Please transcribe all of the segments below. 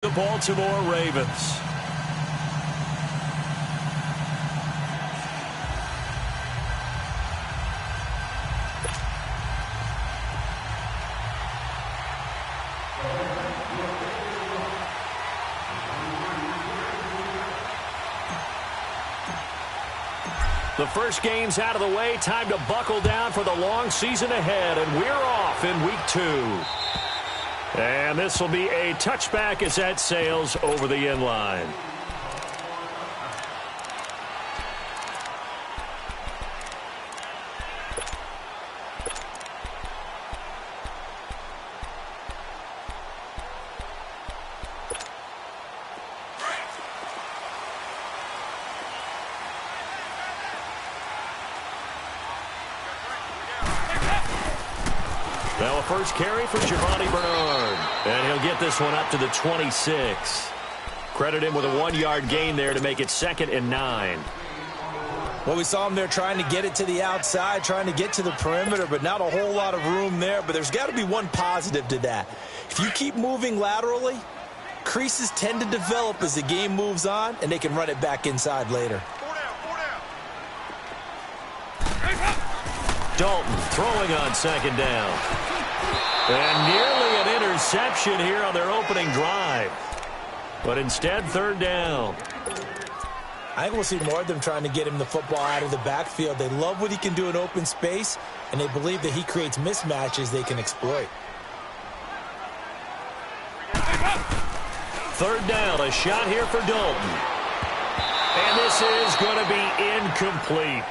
The Baltimore Ravens. The first game's out of the way. Time to buckle down for the long season ahead, and we're off in week 2. And this will be a touchback as that sails over the end line. Now a first carry for Giovanni Bernard. And he'll get this one up to the 26. Credit him with a 1-yard gain there to make it 2nd and 9. Well, we saw him there trying to get it to the outside, trying to get to the perimeter, but not a whole lot of room there. But there's got to be one positive to that. If you keep moving laterally, creases tend to develop as the game moves on, and they can run it back inside later. Dalton throwing on 2nd down. And nearly an interception here on their opening drive. But instead, 3rd down. I think we'll see more of them trying to get him the football out of the backfield. They love what he can do in open space, and they believe that he creates mismatches they can exploit. 3rd down, a shot here for Dalton. And this is going to be incomplete.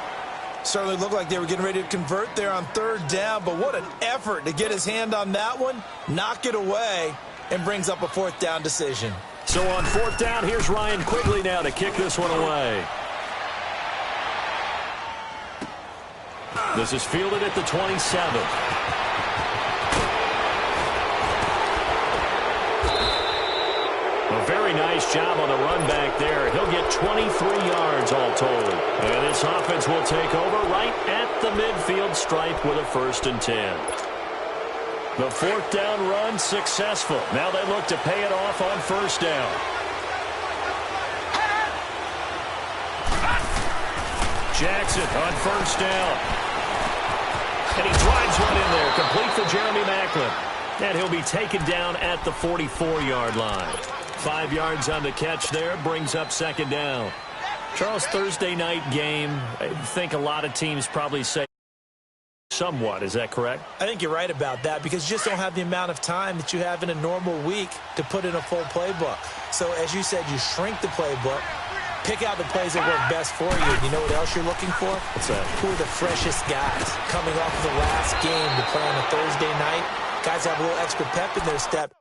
Certainly looked like they were getting ready to convert there on 3rd down, but what an effort to get his hand on that one, knock it away, and brings up a 4th down decision. So on 4th down, here's Ryan Quigley now to kick this one away. This is fielded at the 27. A very nice job on the run back there. He'll get 23 yards all told. And this offense will take over right at the midfield stripe with a 1st and 10. The 4th down run successful. Now they look to pay it off on 1st down. Jackson on 1st down. And he drives one in there, complete for Jeremy Maclin. And he'll be taken down at the 44-yard line. 5 yards on the catch there, brings up 2nd down. Charles, Thursday night game, I think a lot of teams probably say somewhat. Is that correct? I think you're right about that because you just don't have the amount of time that you have in a normal week to put in a full playbook. So, as you said, you shrink the playbook, pick out the plays that work best for you. You know what else you're looking for? What's that? Who are the freshest guys coming off of the last game to play on a Thursday night? Guys have a little extra pep in their step.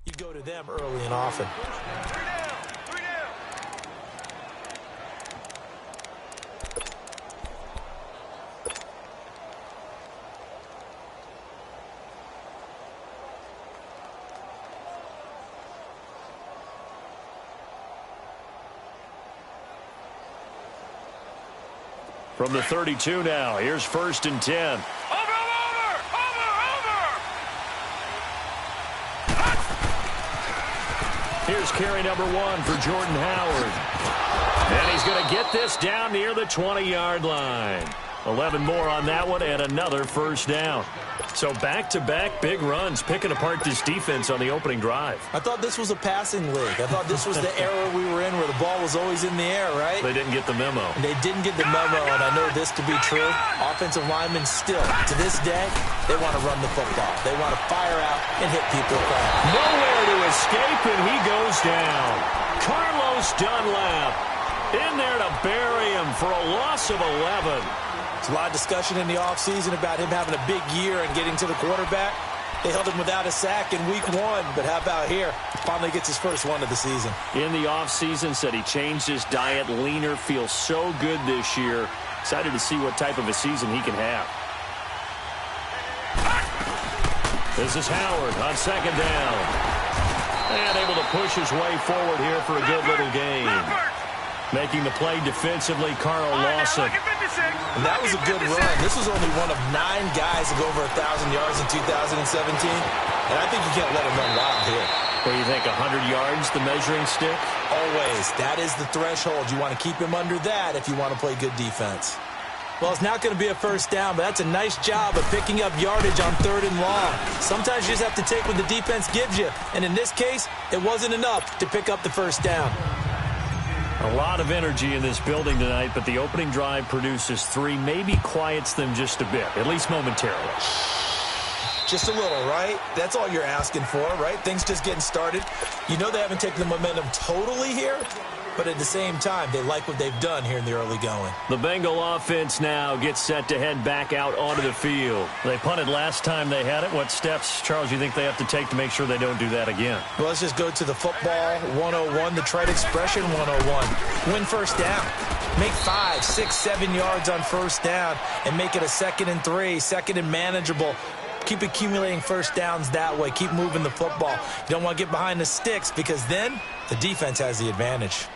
You go to them early and often. From the 32 now, here's 1st and 10. Here's carry number 1 for Jordan Howard. And he's going to get this down near the 20-yard line. 11 more on that one and another 1st down. So back-to-back big runs, picking apart this defense on the opening drive. I thought this was a passing league. I thought this was the era we were in where the ball was always in the air, right? They didn't get the memo. They didn't get the memo, and I know this to be true. Offensive linemen still, to this day, they want to run the football. They want to fire out and hit people across. Nowhere to escape, and he goes down. Carlos Dunlap in there to bury him for a loss of 11. There's a lot of discussion in the offseason about him having a big year and getting to the quarterback. They held him without a sack in week 1, but how about here? Finally gets his first one of the season. In the offseason, said he changed his diet, leaner, feels so good this year. Excited to see what type of a season he can have. This is Howard on 2nd down. And able to push his way forward here for a good little gain. Making the play defensively, Carl Lawson. And that was a good run. This was only one of 9 guys to go over 1,000 yards in 2017. And I think you can't let him run wild here. What do you think, 100 yards, the measuring stick? Always. That is the threshold. You want to keep him under that if you want to play good defense. Well, it's not going to be a first down, but that's a nice job of picking up yardage on 3rd and long. Sometimes you just have to take what the defense gives you. And in this case, it wasn't enough to pick up the first down. A lot of energy in this building tonight, but the opening drive produces 3, maybe quiets them just a bit, at least momentarily. Just a little, right? That's all you're asking for, right? Things just getting started. You know they haven't taken the momentum totally here, but at the same time, they like what they've done here in the early going. The Bengal offense now gets set to head back out onto the field. They punted last time they had it. What steps, Charles, you think they have to take to make sure they don't do that again? Well, let's just go to the football 101, the trite expression 101. Win first down. Make 5, 6, 7 yards on first down and make it a 2nd and 3, 2nd and manageable. Keep accumulating first downs that way. Keep moving the football. You don't want to get behind the sticks because then the defense has the advantage.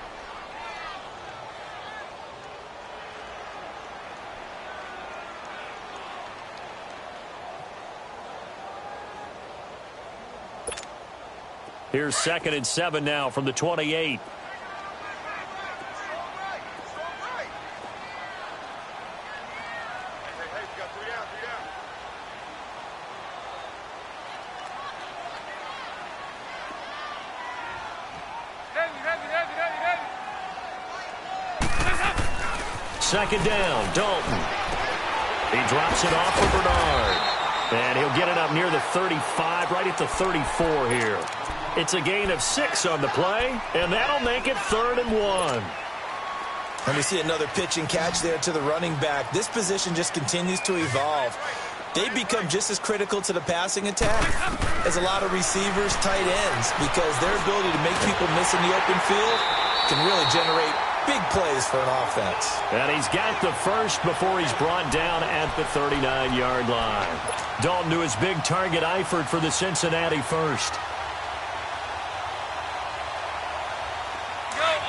Here's 2nd and 7 now from the 28. Second down, Dalton. He drops it off for Bernard. And he'll get it up near the 35, right at the 34 here. It's a gain of 6 on the play, and that'll make it 3rd and 1. And we see another pitch and catch there to the running back. This position just continues to evolve. They become just as critical to the passing attack as a lot of receivers, tight ends, because their ability to make people miss in the open field can really generate big plays for an offense. And he's got the first before he's brought down at the 39-yard line. Dalton to his big target, Eifert, for the Cincinnati first.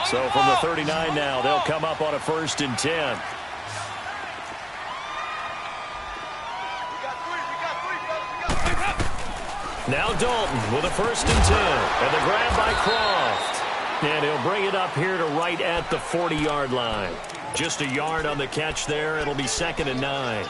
So from the 39 now, they'll come up on a 1st and 10. Now Dalton with a 1st and 10. And the grab by Croft. And he'll bring it up here to right at the 40-yard line. Just a yard on the catch there. It'll be 2nd and 9.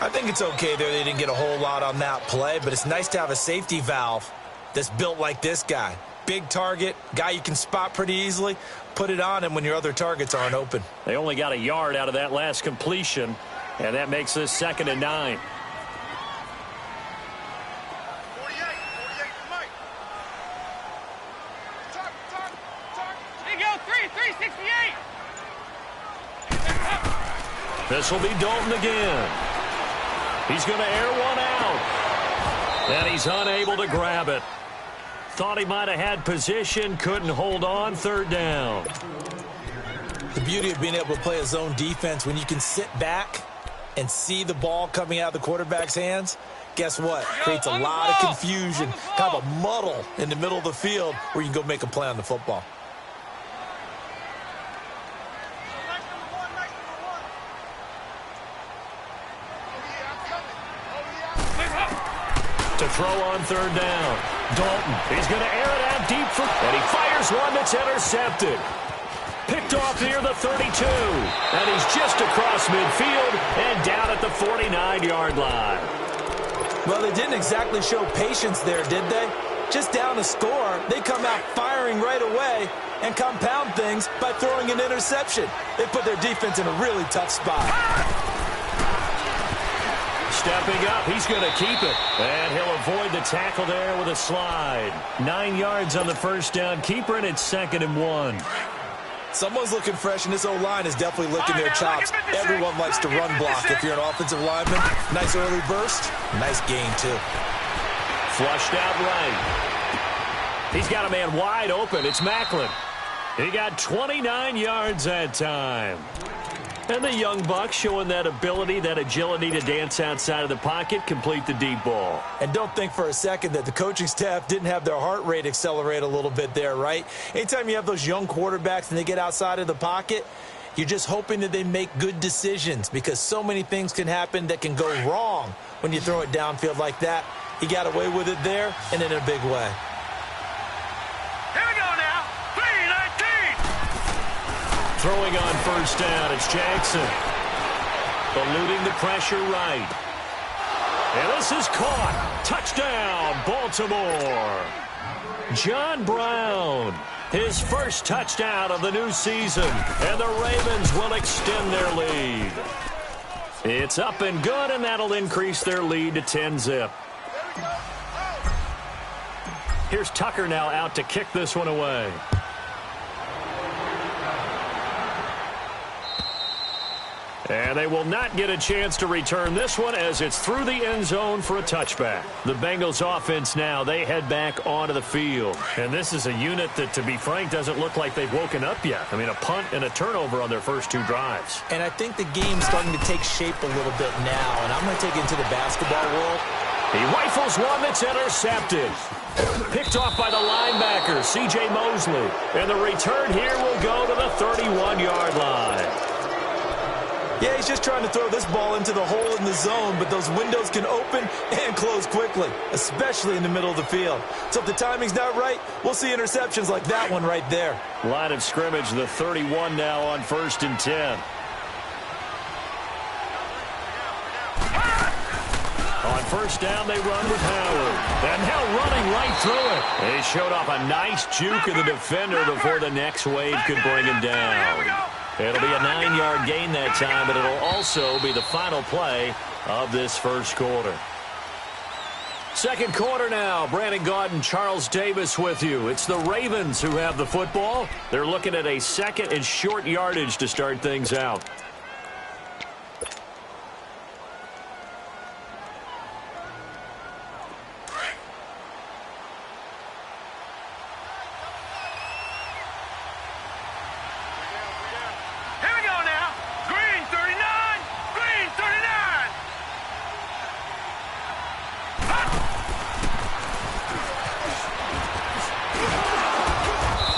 I think it's okay there. They didn't get a whole lot on that play, but it's nice to have a safety valve that's built like this guy. Big target, guy you can spot pretty easily. Put it on him when your other targets aren't open. They only got a yard out of that last completion, and that makes this 2nd and 9. This will be Dalton again. He's going to air one out. And he's unable to grab it. Thought he might have had position, couldn't hold on, 3rd down. The beauty of being able to play a zone defense when you can sit back and see the ball coming out of the quarterback's hands, guess what? Creates a lot of confusion, kind of a muddle in the middle of the field where you can go make a play on the football. To throw on 3rd down. Dalton, he's going to air it out deep for, and he fires one that's intercepted. Picked off near the 32. And he's just across midfield and down at the 49-yard line. Well, they didn't exactly show patience there, did they? Just down a score, they come out firing right away and compound things by throwing an interception. They put their defense in a really tough spot. Stepping up, he's going to keep it. And he'll avoid the tackle there with a slide. 9 yards on the 1st down. Keeper, and it's 2nd and 1. Someone's looking fresh, and this O-line is definitely licking their chops. Everyone likes to run block if you're an offensive lineman. Nice early burst. Nice gain, too. Flushed out right. He's got a man wide open. It's Maclin. He got 29 yards that time. And the young buck showing that ability, that agility to dance outside of the pocket, complete the deep ball. And don't think for a second that the coaching staff didn't have their heart rate accelerate a little bit there, right? Anytime you have those young quarterbacks and they get outside of the pocket, you're just hoping that they make good decisions because so many things can happen that can go wrong when you throw it downfield like that. He got away with it there and in a big way. Here we go now. 3-19. Throwing on first down, it's Jackson. Eluding the pressure right. And this is caught. Touchdown, Baltimore. John Brown, his first touchdown of the new season. And the Ravens will extend their lead. It's up and good, and that'll increase their lead to 10-zip. Here's Tucker now out to kick this one away. And they will not get a chance to return this one as it's through the end zone for a touchback. The Bengals offense now, they head back onto the field. And this is a unit that, to be frank, doesn't look like they've woken up yet. I mean, a punt and a turnover on their first two drives. And I think the game's starting to take shape a little bit now. And I'm going to take it into the basketball world. He rifles one that's intercepted. Picked off by the linebacker, C.J. Mosley. And the return here will go to the 31-yard line. Yeah, he's just trying to throw this ball into the hole in the zone, but those windows can open and close quickly, especially in the middle of the field. So if the timing's not right, we'll see interceptions like that one right there. Line of scrimmage, the 31 now on 1st and 10. On first down, they run with Howard. And now running right through it. They showed off a nice juke of the defender before the next wave could bring him down. It'll be a 9-yard gain that time, but it'll also be the final play of this first quarter. Second quarter now. Brandon Gaudin, Charles Davis with you. It's the Ravens who have the football. They're looking at a second and short yardage to start things out.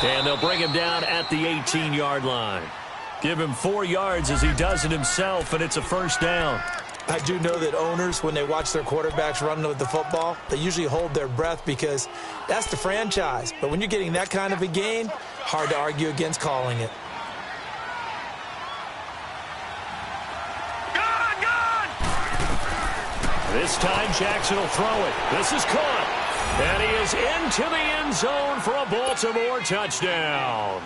And they'll bring him down at the 18-yard line. Give him 4 yards as he does it himself, and it's a first down. I do know that owners, when they watch their quarterbacks run with the football, they usually hold their breath because that's the franchise. But when you're getting that kind of a gain, hard to argue against calling it. This time Jackson will throw it. This is caught. And he is into the end zone for a Baltimore touchdown.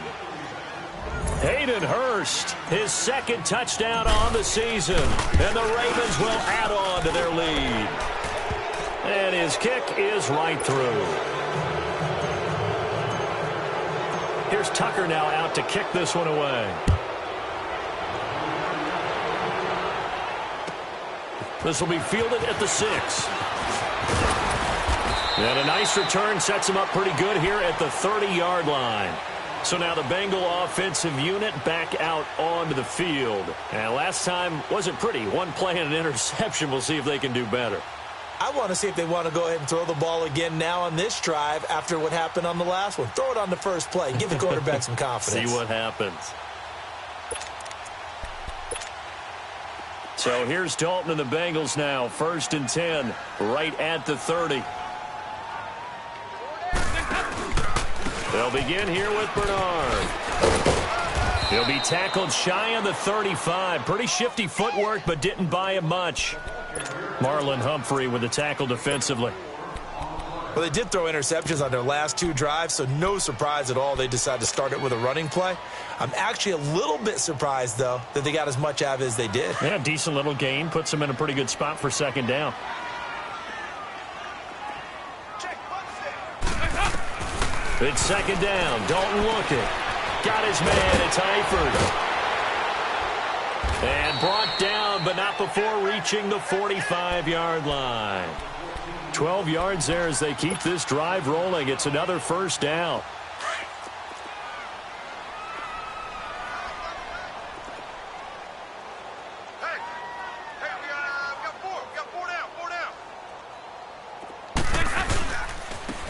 Hayden Hurst, his second touchdown on the season. And the Ravens will add on to their lead. And his kick is right through. Here's Tucker now out to kick this one away. This will be fielded at the 6. And a nice return sets him up pretty good here at the 30-yard line. So now the Bengal offensive unit back out onto the field. And last time wasn't pretty. One play and an interception. We'll see if they can do better. I want to see if they want to go ahead and throw the ball again now on this drive after what happened on the last one. Throw it on the first play. Give the quarterback some confidence. See what happens. So here's Dalton and the Bengals now. 1st and 10, right at the 30. They'll begin here with Bernard. He'll be tackled shy on the 35. Pretty shifty footwork, but didn't buy him much. Marlon Humphrey with the tackle defensively. Well, they did throw interceptions on their last 2 drives, so no surprise at all they decided to start it with a running play. I'm actually a little bit surprised, though, that they got as much out of it as they did. Yeah, decent little gain. Puts them in a pretty good spot for second down. It's second down. Dalton looking. Got his man. It's Eifert. And brought down, but not before reaching the 45-yard line. 12 yards there as they keep this drive rolling. It's another first down.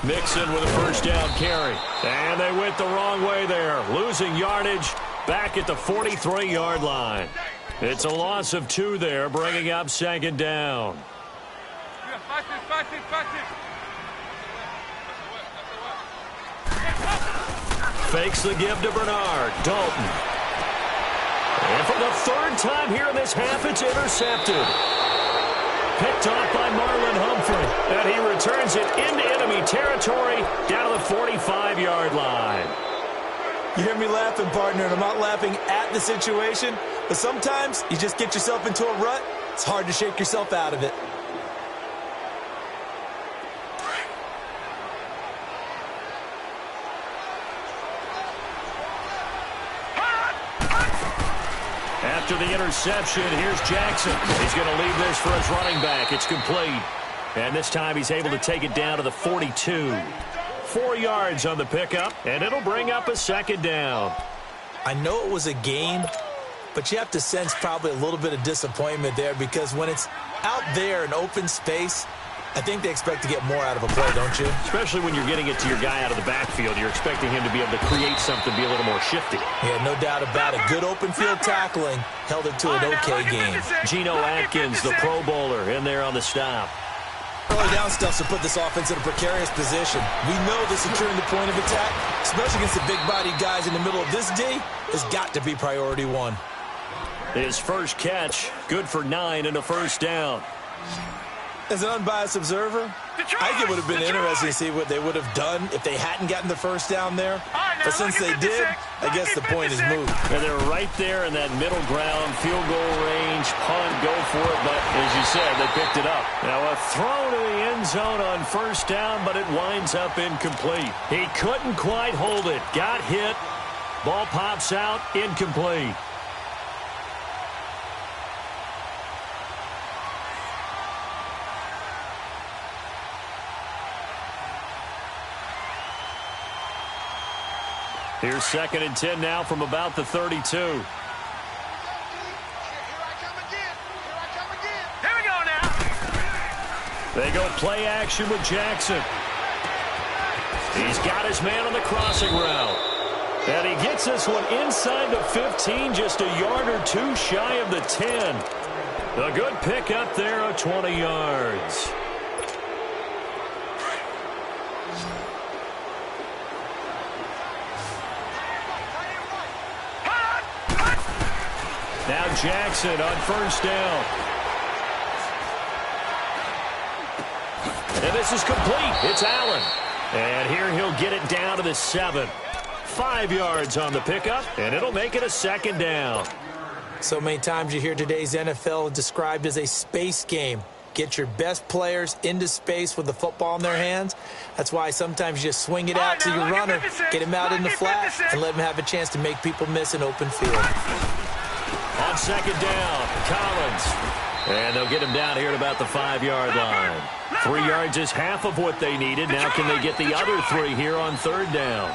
Mixon with a first down carry. And they went the wrong way there. Losing yardage back at the 43-yard line. It's a loss of 2 there, bringing up second down. Fakes the give to Bernard. Dalton. And for the 3rd time here in this half, it's intercepted. Picked off by Marlon Humphrey. And he returns it into enemy territory down to the 45-yard line. You hear me laughing, partner, and I'm not laughing at the situation, but sometimes you just get yourself into a rut. It's hard to shake yourself out of it. After the interception, here's Jackson. He's going to leave this for his running back. It's complete. And this time he's able to take it down to the 42. 4 yards on the pickup, and it'll bring up a second down. I know it was a game, but you have to sense probably a little bit of disappointment there because when it's out there in open space, I think they expect to get more out of a play, don't you? Especially when you're getting it to your guy out of the backfield. You're expecting him to be able to create something, be a little more shifty. Yeah, no doubt about it. Good open field tackling held it to an okay game. Geno Atkins, the Pro Bowler, in there on the stop. Early down stuff to put this offense in a precarious position. We know that securing the point of attack, especially against the big-bodied guys in the middle of this D, has got to be priority 1. His first catch, good for 9 and a first down. As an unbiased observer, I think it would have been interesting to see what they would have done if they hadn't gotten the first down there. But since they did, I guess the point is moved. And they're right there in that middle ground, field goal range, punt, go for it. But as you said, they picked it up. Now a throw to the end zone on first down, but it winds up incomplete. He couldn't quite hold it. Got hit. Ball pops out, incomplete. Here's 2nd and 10 now from about the 32. Here I come again. Here we go now. They go play action with Jackson. He's got his man on the crossing route. And he gets this one inside the 15, just a yard or 2 shy of the 10. A good pickup there of 20 yards. Now Jackson on first down. And this is complete. It's Allen. And here he'll get it down to the 7. 5 yards on the pickup, and it'll make it a second down. So many times you hear today's NFL described as a space game. Get your best players into space with the football in their hands. That's why sometimes you just swing it out to your runner, get him out in the flat, and let him have a chance to make people miss an open field. On second down, Collins. And they'll get him down here at about the 5-yard line. 3 yards is half of what they needed. Now can they get the other 3 here on third down?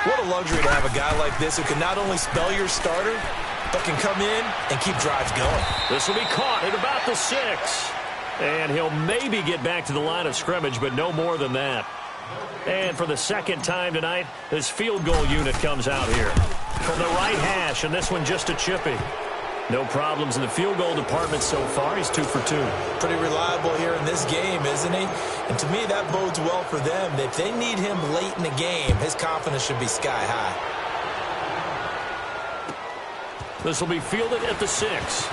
What a luxury to have a guy like this who can not only spell your starter, but can come in and keep drives going. This will be caught at about the 6. And he'll maybe get back to the line of scrimmage, but no more than that. And for the second time tonight, this field goal unit comes out here. From the right hash, and this one just a chippy. No problems in the field goal department so far. He's 2 for 2. Pretty reliable here in this game, isn't he? And to me, that bodes well for them. If they need him late in the game, his confidence should be sky high. This will be fielded at the 6.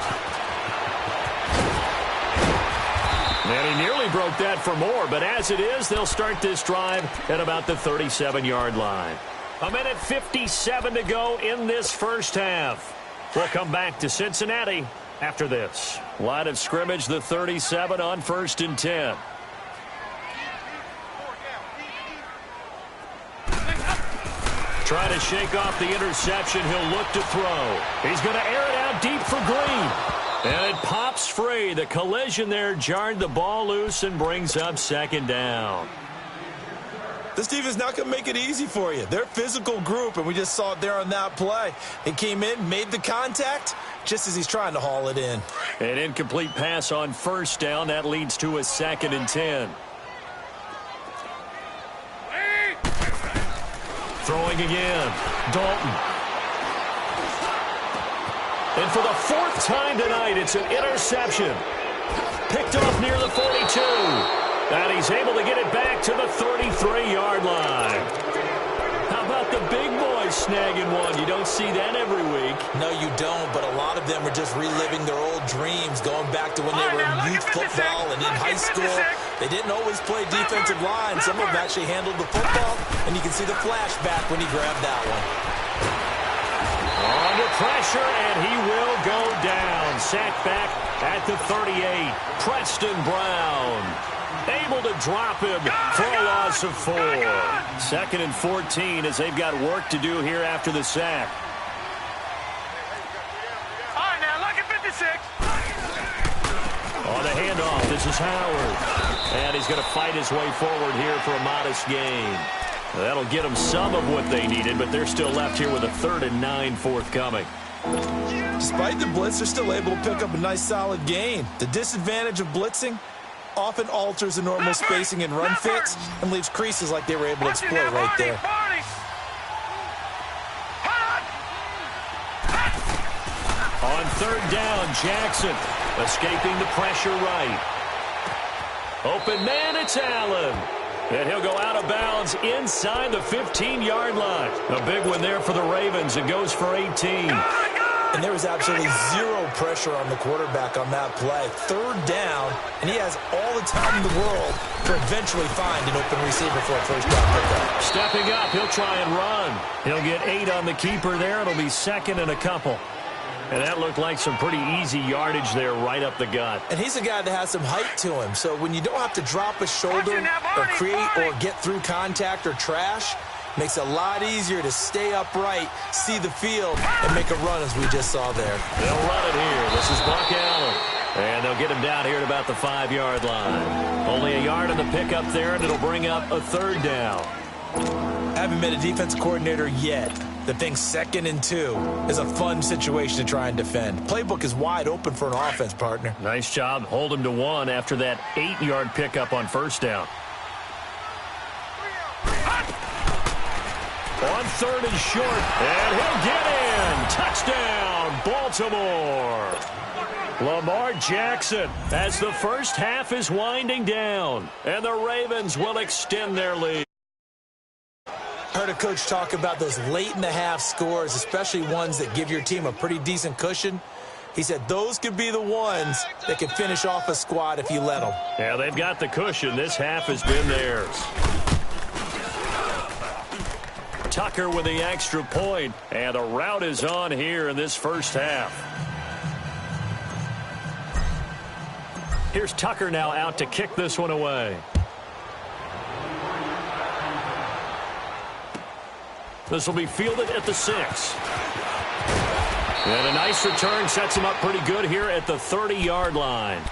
And he nearly broke that for more, but as it is, they'll start this drive at about the 37-yard line. 1:57 to go in this first half. We'll come back to Cincinnati after this. Line of scrimmage, the 37 on 1st and 10. Trying to shake off the interception. He'll look to throw. He's going to air it out deep for Green. And it pops free. The collision there jarred the ball loose and brings up second down. This team is not going to make it easy for you. They're a physical group, and we just saw it there on that play. He came in, made the contact, just as he's trying to haul it in. An incomplete pass on first down. That leads to a 2nd and 10. Throwing again. Dalton. And for the fourth time tonight, it's an interception. Picked off near the 42. And he's able to get it back to the 33-yard line. How about the big boys snagging one? You don't see that every week. No, you don't, but a lot of them are just reliving their old dreams, going back to when they were in youth football and in high school. They didn't always play defensive line. Some of them actually handled the football, and you can see the flashback when he grabbed that one. Under pressure, and he will go down. Sacked back at the 38. Preston Brown able to drop him for a loss of 4. 2nd and 14 as they've got work to do here after the sack. All right, now, look at 56. On the handoff, this is Howard. And he's going to fight his way forward here for a modest gain. That'll get them some of what they needed, but they're still left here with a 3rd and 9 forthcoming. Despite the blitz, they're still able to pick up a nice, solid gain. The disadvantage of blitzing often alters the normal spacing and run fits and leaves creases like they were able to exploit right there. On 3rd down, Jackson escaping the pressure right. Open man, it's Allen. And he'll go out of bounds inside the 15-yard line. A big one there for the Ravens. It goes for 18. And there was absolutely zero pressure on the quarterback on that play. 3rd down, and he has all the time in the world to eventually find an open receiver for a first down pickup. Stepping up, he'll try and run. He'll get 8 on the keeper there. It'll be 2nd and a couple. And that looked like some pretty easy yardage there right up the gut. And he's a guy that has some height to him. So when you don't have to drop a shoulder or create or get through contact or trash, makes it a lot easier to stay upright, see the field, and make a run as we just saw there. They'll run it here. This is Buck Allen. And they'll get him down here at about the 5-yard line. Only a yard on the pickup there, and it'll bring up a 3rd down. Haven't met a defensive coordinator yet that thinks 2nd and 2 is a fun situation to try and defend. Playbook is wide open for an offense, partner. Nice job. Hold him to 1 after that 8-yard pickup on 1st down. On 3rd and short, and he'll get in. Touchdown, Baltimore. Lamar Jackson as the first half is winding down, and the Ravens will extend their lead. Heard a coach talk about those late-in-the-half scores, especially ones that give your team a pretty decent cushion. He said those could be the ones that can finish off a squad if you let them. Yeah, they've got the cushion. This half has been theirs. Tucker with the extra point, and the route is on here in this first half. Here's Tucker now out to kick this one away. This will be fielded at the 6. And a nice return sets him up pretty good here at the 30-yard line.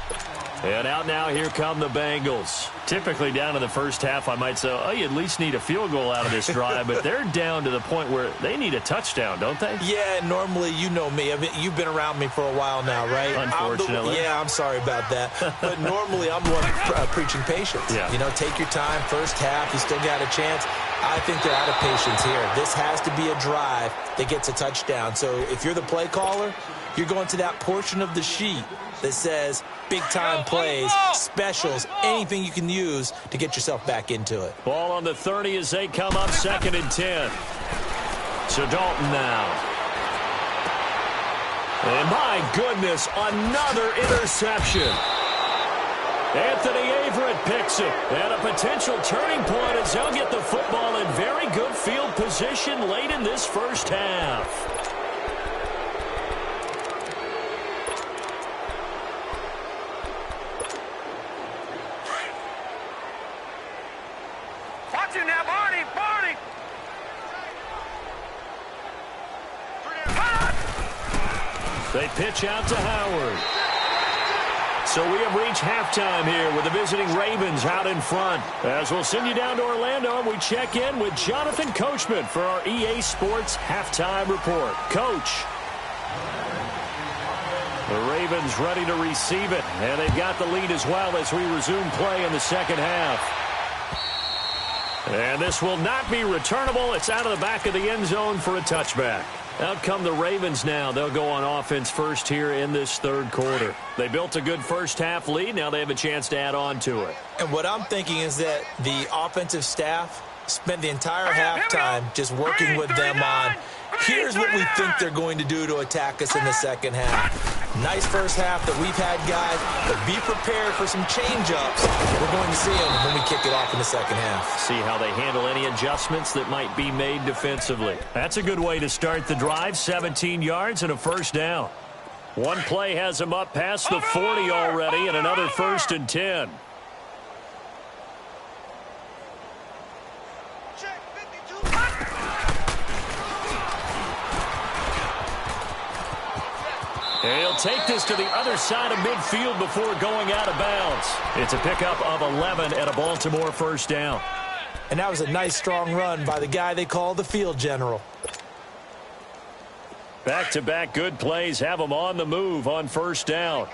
And out now, here come the Bengals. Typically down in the first half, I might say, oh, you at least need a field goal out of this drive. But they're down to the point where they need a touchdown, don't they? Yeah, normally, you know me. I mean, you've been around me for a while now, right? Unfortunately. I'm sorry about that. But normally, I'm the one preaching patience. Yeah. You know, take your time. First half, you still got a chance. I think they're out of patience here. This has to be a drive that gets a touchdown. So if you're the play caller, you're going to that portion of the sheet that says big-time plays, specials, anything you can use to get yourself back into it. Ball on the 30 as they come up 2nd and 10. So Dalton now. And my goodness, another interception. Anthony Averett picks it. And a potential turning point as they'll get the football in very good field position late in this first half. Watch it now, Barney, Barney. They pitch out to Howard. So we have reached halftime here with the visiting Ravens out in front. As we'll send you down to Orlando, and we check in with Jonathan Coachman for our EA Sports Halftime Report. Coach. The Ravens ready to receive it, and they've got the lead as well as we resume play in the second half. And this will not be returnable. It's out of the back of the end zone for a touchback. Out come the Ravens now. They'll go on offense first here in this third quarter. They built a good first-half lead. Now they have a chance to add on to it. And what I'm thinking is that the offensive staff spent the entire halftime just working with them on, here's what we think they're going to do to attack us in the second half. Nice first half that we've had, guys, but be prepared for some change-ups. We're going to see them when we kick it off in the second half. See how they handle any adjustments that might be made defensively. That's a good way to start the drive. 17 yards and a first down. One play has them up past the 40 already, and another 1st and 10. And he'll take this to the other side of midfield before going out of bounds. It's a pickup of 11 at a Baltimore first down. And that was a nice, strong run by the guy they call the field general. Back-to-back good plays have them on the move on first down.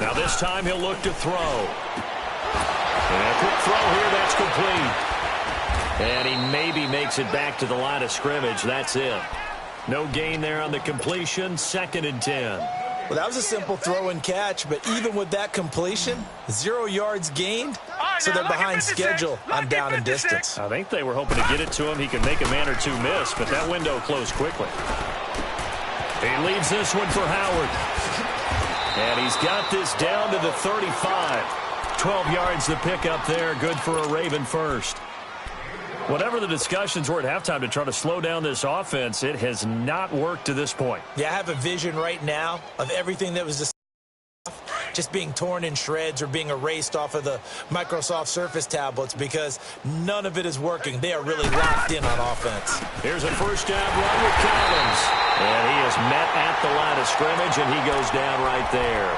Now this time he'll look to throw. And a quick throw here, that's complete. And he maybe makes it back to the line of scrimmage. That's it. No gain there on the completion. 2nd and 10. Well, that was a simple throw and catch, but even with that completion, 0 yards gained, so they're behind schedule on down and distance. I think they were hoping to get it to him. He could make a man or two miss, but that window closed quickly. He leads this one for Howard. And he's got this down to the 35. 12 yards the pickup there. Good for a Raven first. Whatever the discussions were at halftime to try to slow down this offense, it has not worked to this point. Yeah, I have a vision right now of everything that was just being torn in shreds or being erased off of the Microsoft Surface tablets because none of it is working. They are really locked in on offense. Here's a first down run with Collins. And he is met at the line of scrimmage, and he goes down right there.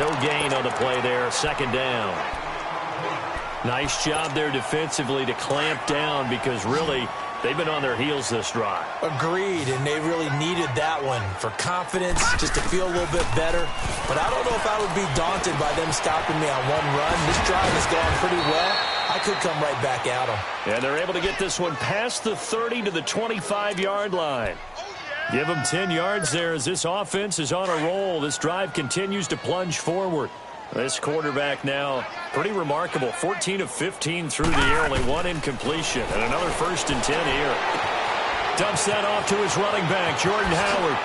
No gain on the play there. 2nd down. Nice job there defensively to clamp down because really they've been on their heels this drive. Agreed, and they really needed that one for confidence, just to feel a little bit better. But I don't know if I would be daunted by them stopping me on one run. This drive has gone pretty well. I could come right back at them. And they're able to get this one past the 30 to the 25-yard line. Give them 10 yards there as this offense is on a roll. This drive continues to plunge forward. This quarterback now, pretty remarkable. 14 of 15 through the air, only one incompletion. And another 1st and 10 here. Dumps that off to his running back, Jordan Howard.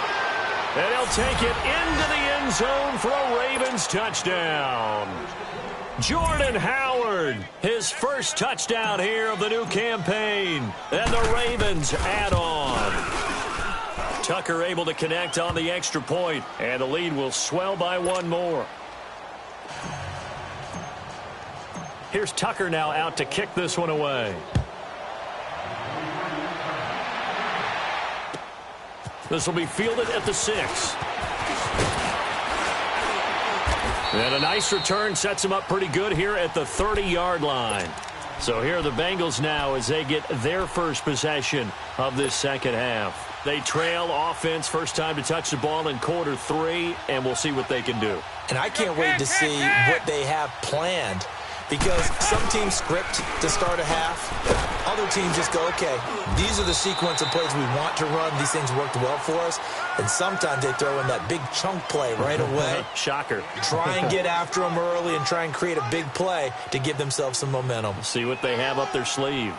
And he'll take it into the end zone for a Ravens touchdown. Jordan Howard, his first touchdown here of the new campaign. And the Ravens add on. Tucker able to connect on the extra point, and the lead will swell by one more. Here's Tucker now out to kick this one away. This will be fielded at the 6. And a nice return sets him up pretty good here at the 30-yard line. So here are the Bengals now as they get their first possession of this second half. They trail offense, first time to touch the ball in quarter 3, and we'll see what they can do. And I can't wait to see what they have planned. Because some teams script to start a half. Other teams just go, okay, these are the sequence of plays we want to run. These things worked well for us. And sometimes they throw in that big chunk play right away. Shocker. Try and get after them early and try and create a big play to give themselves some momentum. See what they have up their sleeve.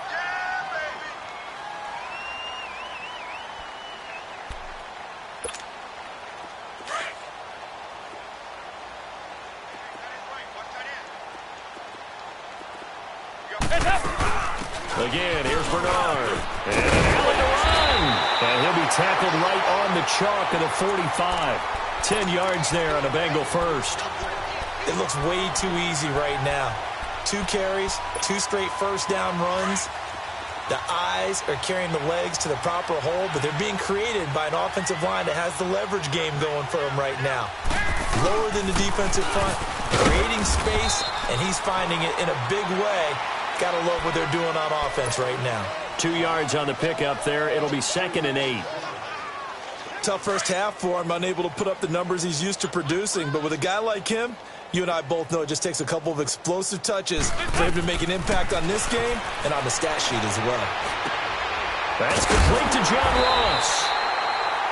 Again, here's Bernard. And alley to run. And he'll be tackled right on the chalk of the 45. 10 yards there on a Bengal first. It looks way too easy right now. 2 carries, 2 straight first down runs. The eyes are carrying the legs to the proper hole, but they're being created by an offensive line that has the leverage game going for them right now. Lower than the defensive front, creating space, and he's finding it in a big way. Got to love what they're doing on offense right now. 2 yards on the pickup there. It'll be 2nd and 8. Tough first half for him, unable to put up the numbers he's used to producing. But with a guy like him, You and I both know it just takes a couple of explosive touches for him to make an impact on this game and on the stat sheet as well. That's complete to John Ross.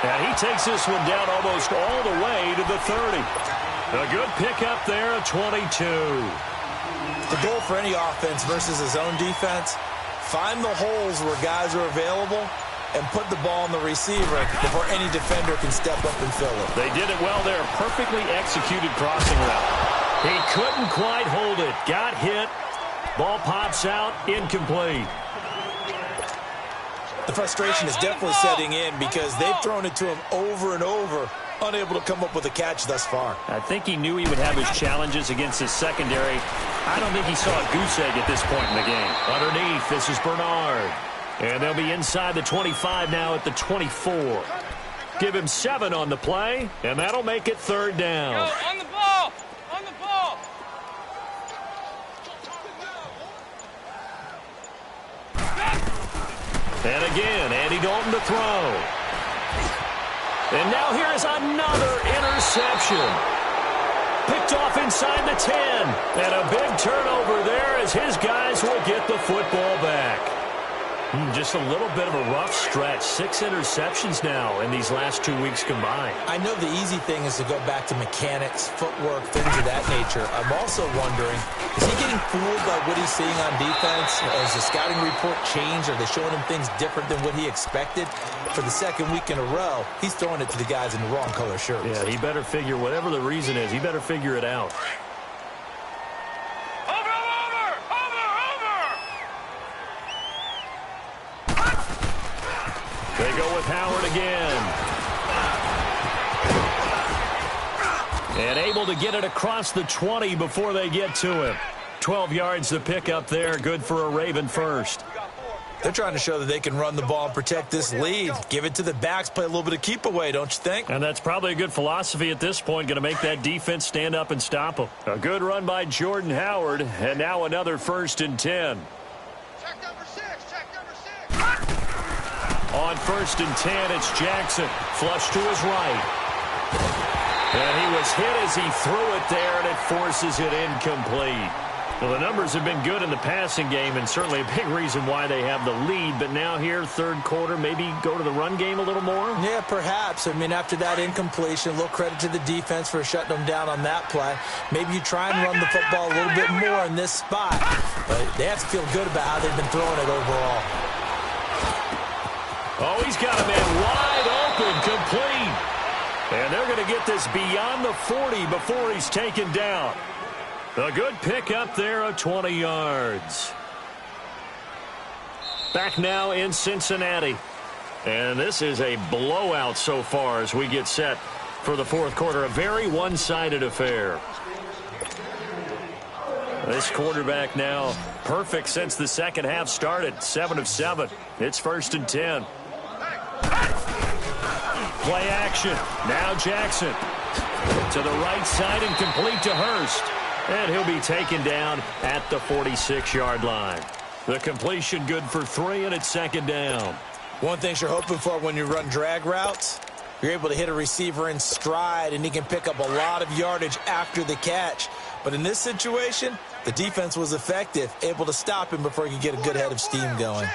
And he takes this one down almost all the way to the 30. A good pickup there, a 22. The goal for any offense versus his own defense, find the holes where guys are available and put the ball on the receiver before any defender can step up and fill it. They did it well there. Perfectly executed crossing route. He couldn't quite hold it. Got hit. Ball pops out. Incomplete. The frustration is definitely setting in because they've thrown it to him over and over, unable to come up with a catch thus far. I think he knew he would have his challenges against his secondary. I don't think he saw a goose egg at this point in the game. Underneath, this is Bernard. And they'll be inside the 25 now at the 24. Give him 7 on the play, and that'll make it third down. Go, on the ball! On the ball! And again, Andy Dalton to throw. And now here is another interception. Picked off inside the 10. And a big turnover there as his guys will get the football back. Just a little bit of a rough stretch. 6 interceptions now in these last 2 weeks combined. I know the easy thing is to go back to mechanics, footwork, things of that nature. I'm also wondering, is he getting fooled by what he's seeing on defense? Has the scouting report changed? Are they showing him things different than what he expected? For the second week in a row, he's throwing it to the guys in the wrong color shirts. Yeah, he better figure, whatever the reason is, he better figure it out. They go with Howard again. And able to get it across the 20 before they get to him. 12 yards to pick up there. Good for a Raven first. They're trying to show that they can run the ball and protect this lead. Give it to the backs, play a little bit of keep away, don't you think? And that's probably a good philosophy at this point. Going to make that defense stand up and stop them. A good run by Jordan Howard. And now another 1st and 10. Check number 6, check number 6. On 1st and 10, it's Jackson. Flush to his right. And he was hit as he threw it there, and it forces it incomplete. Well, the numbers have been good in the passing game, and certainly a big reason why they have the lead. But now here, third quarter, maybe go to the run game a little more? Yeah, perhaps. I mean, after that incompletion, a little credit to the defense for shutting them down on that play. Maybe you try and run the football a little bit more in this spot. But they have to feel good about how they've been throwing it overall. Oh, he's got a man wide open, complete. And they're going to get this beyond the 40 before he's taken down. A good pick up there of 20 yards. Back now in Cincinnati. And this is a blowout so far as we get set for the fourth quarter. A very one-sided affair. This quarterback now perfect since the second half started. 7 of 7. It's 1st and 10. Play action. Now Jackson. To the right side and complete to Hurst. And he'll be taken down at the 46-yard line. The completion good for 3, and it's 2nd down. One thing you're hoping for when you run drag routes, you're able to hit a receiver in stride, and he can pick up a lot of yardage after the catch. But in this situation, the defense was effective, able to stop him before he could get a good head of steam going.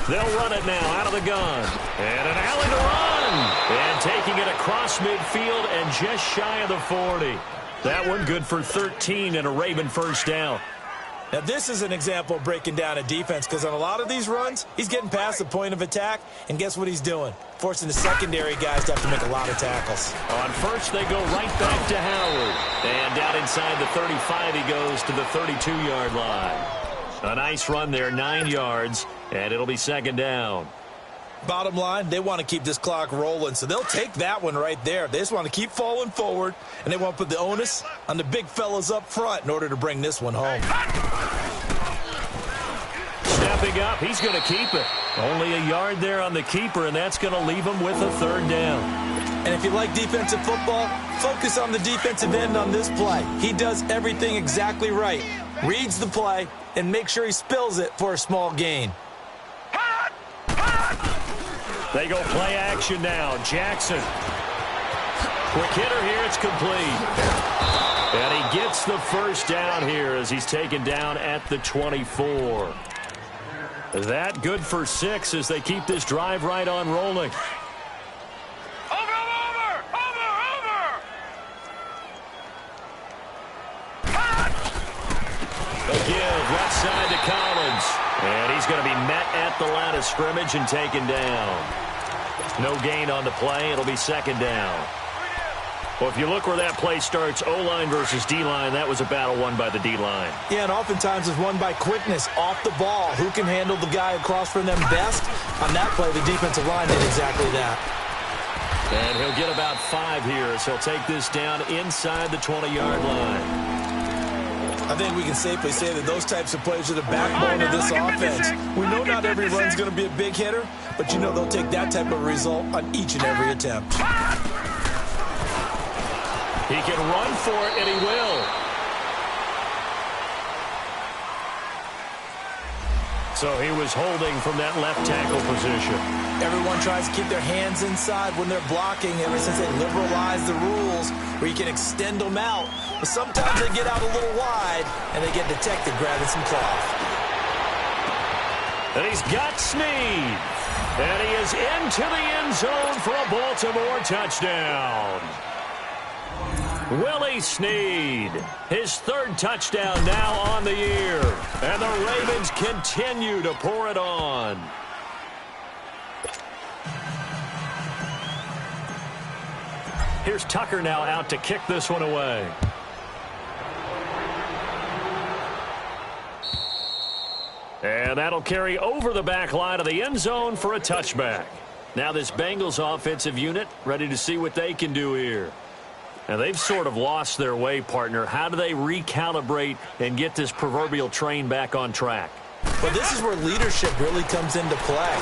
They'll run it now out of the gun. And an alley to run. And taking it across midfield and just shy of the 40. That one good for 13 and a Raven 1st down. Now, this is an example of breaking down a defense because on a lot of these runs, he's getting past the point of attack, and guess what he's doing? Forcing the secondary guys to have to make a lot of tackles. On 1st, they go right back to Howard. And down inside the 35, he goes to the 32-yard line. A nice run there, 9 yards, and it'll be 2nd down. Bottom line, they want to keep this clock rolling, so they'll take that one right there. They just want to keep falling forward, and they want to put the onus on the big fellas up front in order to bring this one home. Stepping up, he's going to keep it. Only a yard there on the keeper, and that's going to leave him with a 3rd down. And if you like defensive football, focus on the defensive end on this play. He does everything exactly right. Reads the play, and makes sure he spills it for a small gain. They go play action now. Jackson. Quick hitter here. It's complete. And he gets the first down here as he's taken down at the 24. That good for 6 as they keep this drive right on rolling. A give left side to Collins. And he's going to be met at the line of scrimmage and taken down. No gain on the play. It'll be second down. Well, if you look where that play starts, O-line versus D-line, that was a battle won by the D-line. Yeah, and oftentimes it's won by quickness off the ball. Who can handle the guy across from them best? On that play, the defensive line did exactly that. And he'll get about 5 here, so he'll take this down inside the 20-yard line. I think we can safely say that those types of plays are the backbone of this offense. We know not every run's going to be a big hitter, but you know they'll take that type of result on each and every attempt. He can run for it, and he will. So he was holding from that left tackle position. Everyone tries to keep their hands inside when they're blocking ever since they liberalized the rules where you can extend them out. But sometimes they get out a little wide, and they get detected grabbing some cloth. And he's got Snead. And he is into the end zone for a Baltimore touchdown. Willie Snead, his 3rd touchdown now on the year. And the Ravens continue to pour it on. Here's Tucker now out to kick this one away. And that'll carry over the back line of the end zone for a touchback. Now this Bengals offensive unit ready to see what they can do here. Now, they've sort of lost their way, partner. How do they recalibrate and get this proverbial train back on track? Well, this is where leadership really comes into play.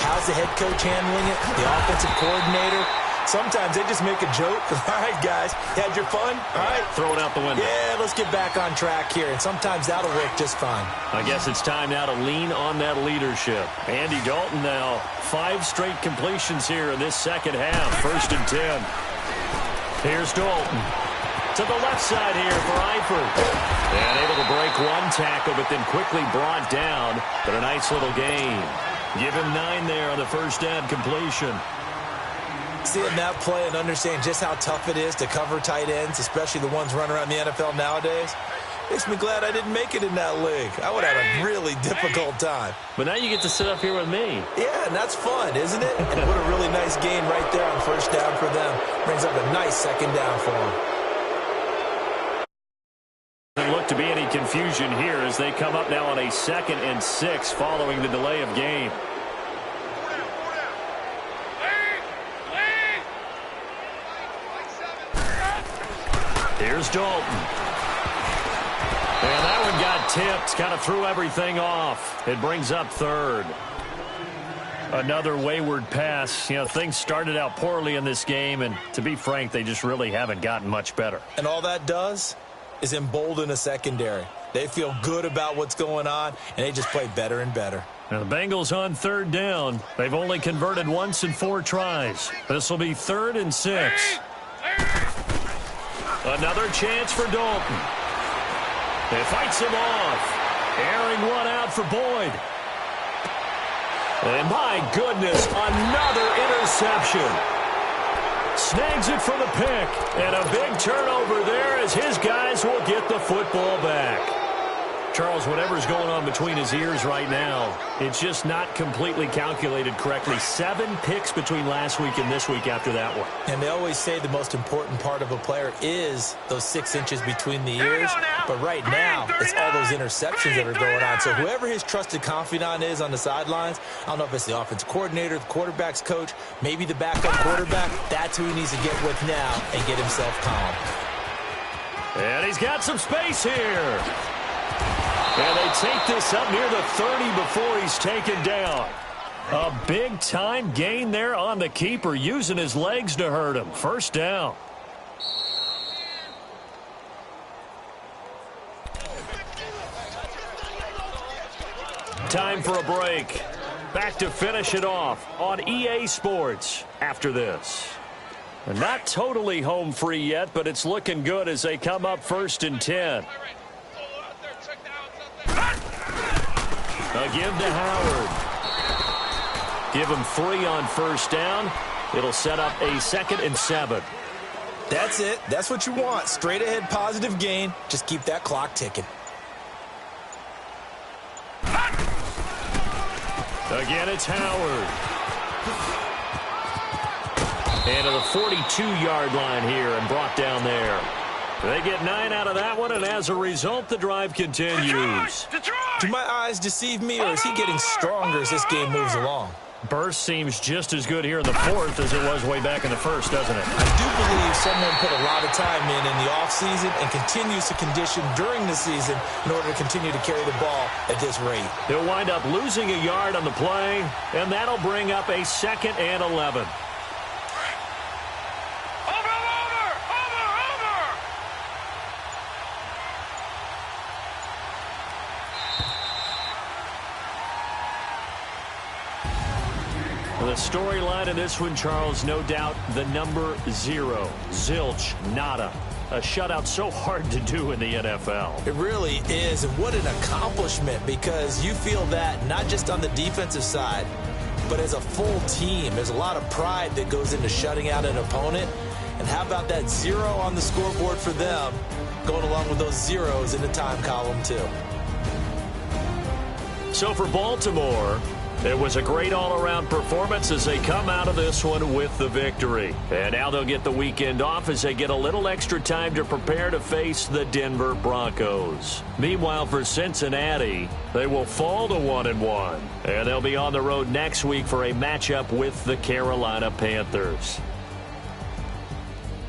How's the head coach handling it? The offensive coordinator? Sometimes they just make a joke. All right, guys, you had your fun? All right. Throw it out the window. Yeah, let's get back on track here. And sometimes that'll work just fine. I guess it's time now to lean on that leadership. Andy Dalton now, 5 straight completions here in this second half. 1st and 10. Here's Dalton. To the left side here for Eifert. And able to break one tackle, but then quickly brought down. But a nice little gain. Give him 9 there on the first down completion. Seeing that play and understanding just how tough it is to cover tight ends, especially the ones running around the NFL nowadays, makes me glad I didn't make it in that league. I would have had a really difficult time. But now you get to sit up here with me. Yeah, and that's fun, isn't it? And what a really nice gain right there on first down for them. Brings up a nice second down for them. Doesn't look to be any confusion here as they come up now on a 2nd and 6 following the delay of game. Here's Dalton. And that one got tipped, kind of threw everything off. It brings up 3rd. Another wayward pass. You know, things started out poorly in this game, and to be frank, they just really haven't gotten much better. And all that does is embolden a secondary. They feel good about what's going on, and they just play better and better. Now the Bengals on 3rd down. They've only converted once in 4 tries. This will be 3rd and 6. Another chance for Dalton. It fights him off. Airing one out for Boyd. And my goodness, another interception. Snags it for the pick. And a big turnover there as his guys will get the football back. Charles, whatever's going on between his ears right now, it's just not completely calculated correctly. 7 picks between last week and this week after that one. And they always say the most important part of a player is those 6 inches between the ears. But right now, it's all those interceptions that are going on. So whoever his trusted confidant is on the sidelines, I don't know if it's the offensive coordinator, the quarterback's coach, maybe the backup quarterback, that's who he needs to get with now and get himself calm. And he's got some space here. And they take this up near the 30 before he's taken down. A big-time gain there on the keeper, using his legs to hurt him. First down. Time for a break. Back to finish it off on EA Sports after this. Not totally home free yet, but it's looking good as they come up 1st and 10. A give to Howard. Give him 3 on 1st down. It'll set up a 2nd and 7. That's it. That's what you want. Straight ahead positive gain. Just keep that clock ticking. Again, it's Howard. And to the 42-yard line here and brought down there. They get 9 out of that one, and as a result, the drive continues. Do my eyes deceive me, or is he getting stronger as this game moves along? Burst seems just as good here in the 4th as it was way back in the 1st, doesn't it? I do believe someone put a lot of time in the offseason and continues to condition during the season in order to continue to carry the ball at this rate. He'll wind up losing a yard on the play, and that'll bring up a 2nd and 11. The storyline in this one, Charles, no doubt the number 0. Zilch, nada. A shutout so hard to do in the NFL. It really is, and what an accomplishment, because you feel that not just on the defensive side, but as a full team. There's a lot of pride that goes into shutting out an opponent. And how about that 0 on the scoreboard for them, going along with those zeros in the time column too. So for Baltimore, it was a great all-around performance as they come out of this one with the victory. And now they'll get the weekend off as they get a little extra time to prepare to face the Denver Broncos. Meanwhile, for Cincinnati, they will fall to 1-1. And they'll be on the road next week for a matchup with the Carolina Panthers.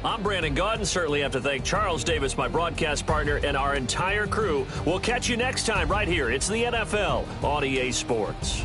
I'm Brandon Gaudin. Certainly have to thank Charles Davis, my broadcast partner, and our entire crew. We'll catch you next time right here. It's the NFL on EA Sports.